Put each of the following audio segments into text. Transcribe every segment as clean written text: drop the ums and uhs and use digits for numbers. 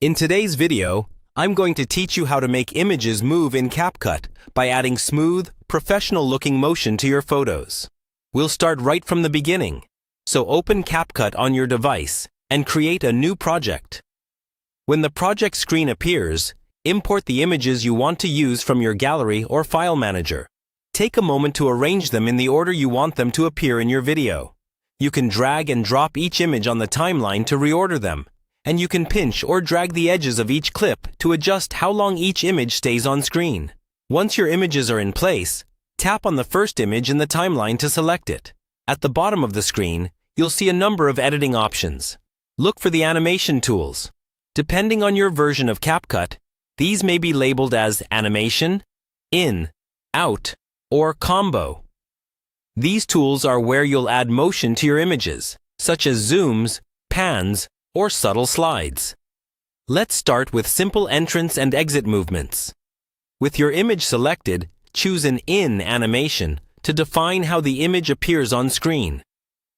In today's video, I'm going to teach you how to make images move in CapCut by adding smooth, professional-looking motion to your photos. We'll start right from the beginning. So open CapCut on your device and create a new project. When the project screen appears, import the images you want to use from your gallery or file manager. Take a moment to arrange them in the order you want them to appear in your video. You can drag and drop each image on the timeline to reorder them, and you can pinch or drag the edges of each clip to adjust how long each image stays on screen. Once your images are in place, tap on the first image in the timeline to select it. At the bottom of the screen, you'll see a number of editing options. Look for the animation tools. Depending on your version of CapCut, these may be labeled as Animation, In, Out, or Combo. These tools are where you'll add motion to your images, such as zooms, pans, or subtle slides. Let's start with simple entrance and exit movements. With your image selected, choose an In animation to define how the image appears on screen.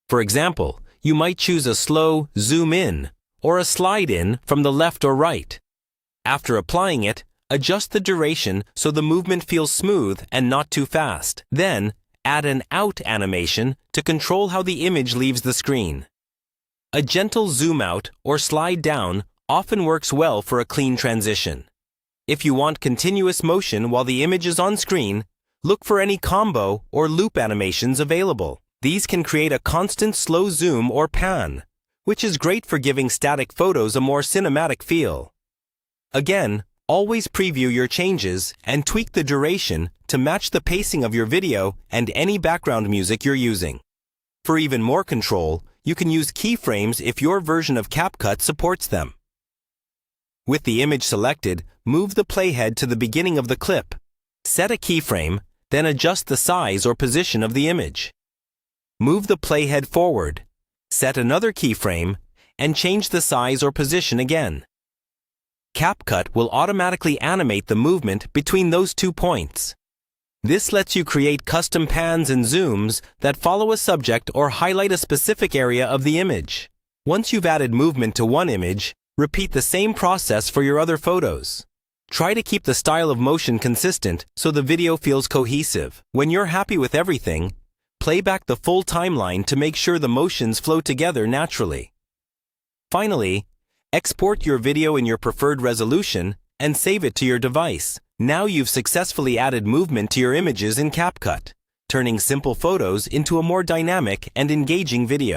For example, you might choose a slow zoom in or a slide in from the left or right. After applying it, adjust the duration so the movement feels smooth and not too fast. Then, add an Out animation to control how the image leaves the screen. A gentle zoom out or slide down often works well for a clean transition. If you want continuous motion while the image is on screen, look for any combo or loop animations available. These can create a constant slow zoom or pan, which is great for giving static photos a more cinematic feel. Again, always preview your changes and tweak the duration to match the pacing of your video and any background music you're using. For even more control, you can use keyframes if your version of CapCut supports them. With the image selected, move the playhead to the beginning of the clip. Set a keyframe, then adjust the size or position of the image. Move the playhead forward, set another keyframe, and change the size or position again. CapCut will automatically animate the movement between those 2 points. This lets you create custom pans and zooms that follow a subject or highlight a specific area of the image. Once you've added movement to one image, repeat the same process for your other photos. Try to keep the style of motion consistent so the video feels cohesive. When you're happy with everything, play back the full timeline to make sure the motions flow together naturally. Finally, export your video in your preferred resolution and save it to your device. Now you've successfully added movement to your images in CapCut, turning simple photos into a more dynamic and engaging video.